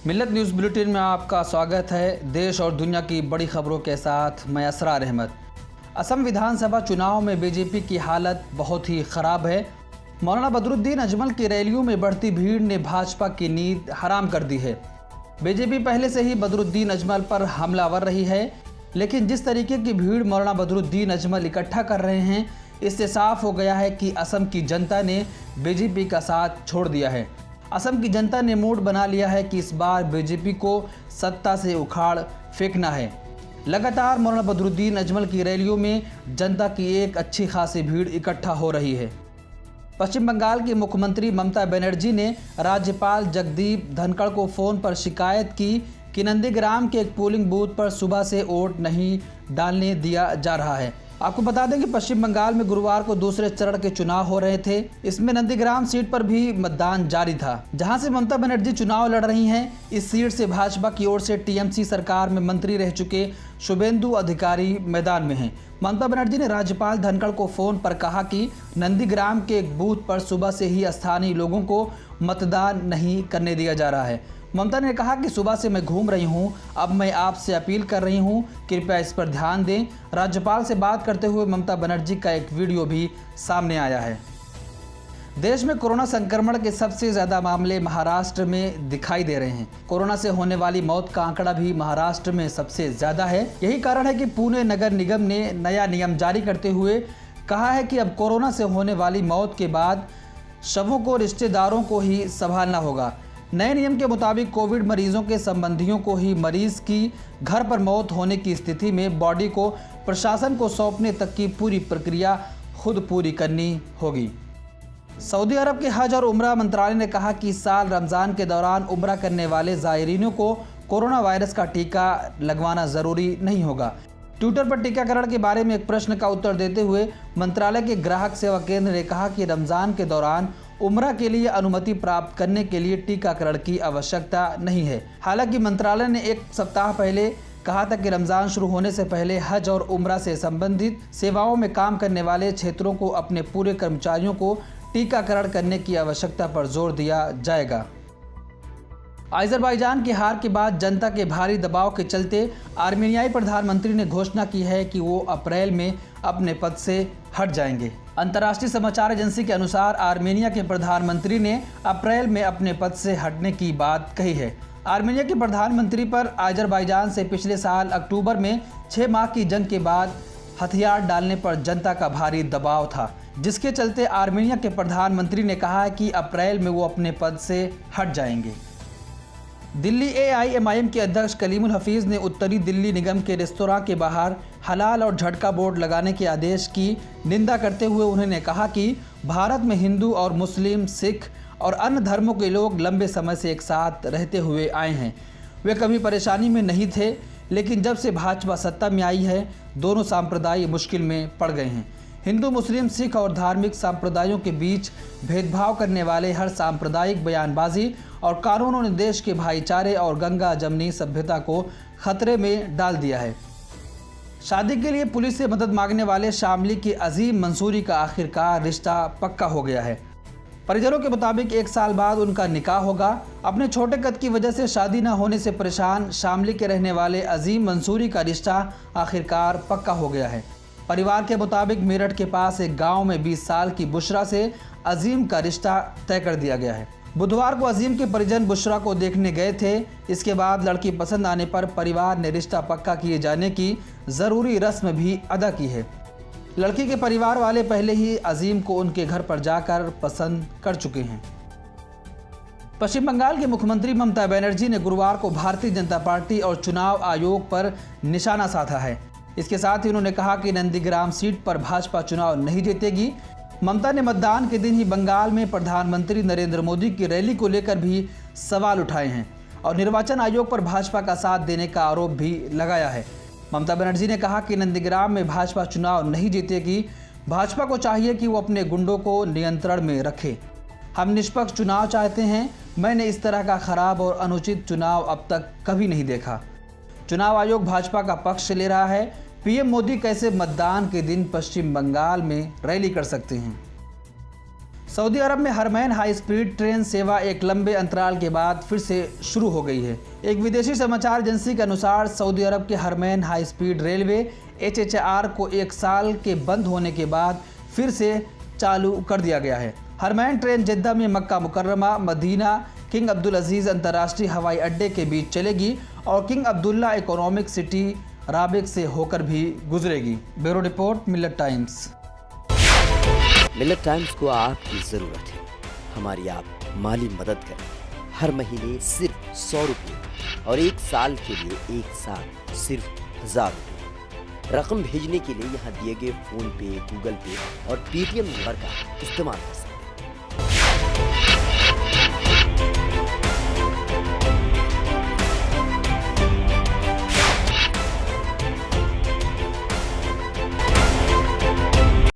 मिल्लत news bulletin में आपका स्वागत है। देश और दुनिया की बड़ी खबरों के साथ मैं असरार अहमद। असम विधानसभा चुनाव में बीजेपी की हालत बहुत ही ख़राब है। मौलाना बदरुद्दीन अजमल की रैलियों में बढ़ती भीड़ ने भाजपा की नींद हराम कर दी है। बीजेपी पहले से ही बदरुद्दीन अजमल पर हमलावर रही है, लेकिन जिस तरीके की भीड़ मौलाना बदरुद्दीन अजमल इकट्ठा कर रहे हैं, इससे साफ हो गया है कि असम की जनता ने बीजेपी का साथ छोड़ दिया है। असम की जनता ने मूड बना लिया है कि इस बार बीजेपी को सत्ता से उखाड़ फेंकना है। लगातार मौलाना बदरुद्दीन अजमल की रैलियों में जनता की एक अच्छी खासी भीड़ इकट्ठा हो रही है। पश्चिम बंगाल की मुख्यमंत्री ममता बनर्जी ने राज्यपाल जगदीप धनखड़ को फ़ोन पर शिकायत की कि नंदीग्राम के एक पोलिंग बूथ पर सुबह से वोट नहीं डालने दिया जा रहा है। आपको बता दें कि पश्चिम बंगाल में गुरुवार को दूसरे चरण के चुनाव हो रहे थे। इसमें नंदीग्राम सीट पर भी मतदान जारी था, जहां से ममता बनर्जी चुनाव लड़ रही हैं। इस सीट से भाजपा की ओर से टीएमसी सरकार में मंत्री रह चुके शुभेंदु अधिकारी मैदान में हैं। ममता बनर्जी ने राज्यपाल धनखड़ को फ़ोन पर कहा कि नंदीग्राम के एक बूथ पर सुबह से ही स्थानीय लोगों को मतदान नहीं करने दिया जा रहा है। ममता ने कहा कि सुबह से मैं घूम रही हूं, अब मैं आपसे अपील कर रही हूं, कृपया इस पर ध्यान दें। राज्यपाल से बात करते हुए ममता बनर्जी का एक वीडियो भी सामने आया है। देश में कोरोना संक्रमण के सबसे ज़्यादा मामले महाराष्ट्र में दिखाई दे रहे हैं। कोरोना से होने वाली मौत का आंकड़ा भी महाराष्ट्र में सबसे ज़्यादा है। यही कारण है कि पुणे नगर निगम ने नया नियम जारी करते हुए कहा है कि अब कोरोना से होने वाली मौत के बाद शवों को रिश्तेदारों को ही संभालना होगा। नए नियम के मुताबिक कोविड मरीजों के संबंधियों को ही मरीज की घर पर मौत होने की स्थिति में बॉडी को प्रशासन को सौंपने तक की पूरी प्रक्रिया खुद पूरी करनी होगी। सऊदी अरब के हज और उम्रा मंत्रालय ने कहा कि इस साल रमज़ान के दौरान उम्रा करने वाले ज़ायरीनों को कोरोना वायरस का टीका लगवाना ज़रूरी नहीं होगा। ट्विटर पर टीकाकरण के बारे में एक प्रश्न का उत्तर देते हुए मंत्रालय के ग्राहक सेवा केंद्र ने कहा कि रमज़ान के दौरान उम्रा के लिए अनुमति प्राप्त करने के लिए टीकाकरण की आवश्यकता नहीं है। हालांकि मंत्रालय ने एक सप्ताह पहले कहा था कि रमज़ान शुरू होने से पहले हज और उम्रा से संबंधित सेवाओं में काम करने वाले क्षेत्रों को अपने पूरे कर्मचारियों को टीकाकरण करने की आवश्यकता पर जोर दिया जाएगा। अज़रबैजान की हार के बाद जनता के भारी दबाव के चलते आर्मेनियाई प्रधानमंत्री ने घोषणा की है कि वो अप्रैल में अपने पद से हट जाएंगे। अंतर्राष्ट्रीय समाचार एजेंसी के अनुसार आर्मेनिया के प्रधानमंत्री ने अप्रैल में अपने पद से हटने की बात कही है। आर्मेनिया के प्रधानमंत्री पर अज़रबैजान से पिछले साल अक्टूबर में 6 माह की जंग के बाद हथियार डालने पर जनता का भारी दबाव था, जिसके चलते आर्मेनिया के प्रधानमंत्री ने कहा है कि अप्रैल में वो अपने पद से हट जाएंगे। दिल्ली AIMIM के अध्यक्ष कलीमुल हफीज़ ने उत्तरी दिल्ली निगम के रेस्तोरां के बाहर हलाल और झटका बोर्ड लगाने के आदेश की निंदा करते हुए उन्होंने कहा कि भारत में हिंदू और मुस्लिम, सिख और अन्य धर्मों के लोग लंबे समय से एक साथ रहते हुए आए हैं। वे कभी परेशानी में नहीं थे, लेकिन जब से भाजपा सत्ता में आई है, दोनों संप्रदाय मुश्किल में पड़ गए हैं। हिंदू, मुस्लिम, सिख और धार्मिक संप्रदायों के बीच भेदभाव करने वाले हर सांप्रदायिक बयानबाजी और कानूनों ने देश के भाईचारे और गंगा जमनी सभ्यता को खतरे में डाल दिया है। शादी के लिए पुलिस से मदद मांगने वाले शामली की अजीम मंसूरी का आखिरकार रिश्ता पक्का हो गया है। परिजनों के मुताबिक 1 साल बाद उनका निकाह होगा। अपने छोटे कद की वजह से शादी न होने से परेशान शामली के रहने वाले अजीम मंसूरी का रिश्ता आखिरकार पक्का हो गया है। परिवार के मुताबिक मेरठ के पास एक गांव में 20 साल की बुशरा से अजीम का रिश्ता तय कर दिया गया है। बुधवार को अजीम के परिजन बुशरा को देखने गए थे। इसके बाद लड़की पसंद आने पर परिवार ने रिश्ता पक्का किए जाने की ज़रूरी रस्म भी अदा की है। लड़की के परिवार वाले पहले ही अजीम को उनके घर पर जाकर पसंद कर चुके हैं। पश्चिम बंगाल के मुख्यमंत्री ममता बनर्जी ने गुरुवार को भारतीय जनता पार्टी और चुनाव आयोग पर निशाना साधा है। इसके साथ ही उन्होंने कहा कि नंदीग्राम सीट पर भाजपा चुनाव नहीं जीतेगी। ममता ने मतदान के दिन ही बंगाल में प्रधानमंत्री नरेंद्र मोदी की रैली को लेकर भी सवाल उठाए हैं और निर्वाचन आयोग पर भाजपा का साथ देने का आरोप भी लगाया है। ममता बनर्जी ने कहा कि नंदीग्राम में भाजपा चुनाव नहीं जीतेगी। भाजपा को चाहिए कि वो अपने गुंडों को नियंत्रण में रखे। हम निष्पक्ष चुनाव चाहते हैं। मैंने इस तरह का खराब और अनुचित चुनाव अब तक कभी नहीं देखा। चुनाव आयोग भाजपा का पक्ष ले रहा है। पीएम मोदी कैसे मतदान के दिन पश्चिम बंगाल में रैली कर सकते हैं। सऊदी अरब में हरमैन हाई स्पीड ट्रेन सेवा एक लंबे अंतराल के बाद फिर से शुरू हो गई है। एक विदेशी समाचार एजेंसी के अनुसार सऊदी अरब के हरमैन हाई स्पीड रेलवे HHR को 1 साल के बंद होने के बाद फिर से चालू कर दिया गया है। हरमैन ट्रेन जिद्दा में मक्का मुकर्रमा, मदीना, किंग अब्दुल अजीज़ अंतर्राष्ट्रीय हवाई अड्डे के बीच चलेगी और किंग अब्दुल्ला इकोनॉमिक सिटी राबिक से होकर भी गुजरेगी। ब्यूरो रिपोर्ट, मिल्लत टाइम्स। मिल्लत टाइम्स को आपकी ज़रूरत है, हमारी आप माली मदद करें। हर महीने सिर्फ 100 रुपये और 1 साल के लिए 1 साल सिर्फ 1000 रुपये। रकम भेजने के लिए यहाँ दिए गए फ़ोन पे, गूगल पे और पेटीएम नंबर का इस्तेमाल कर सकते हैं।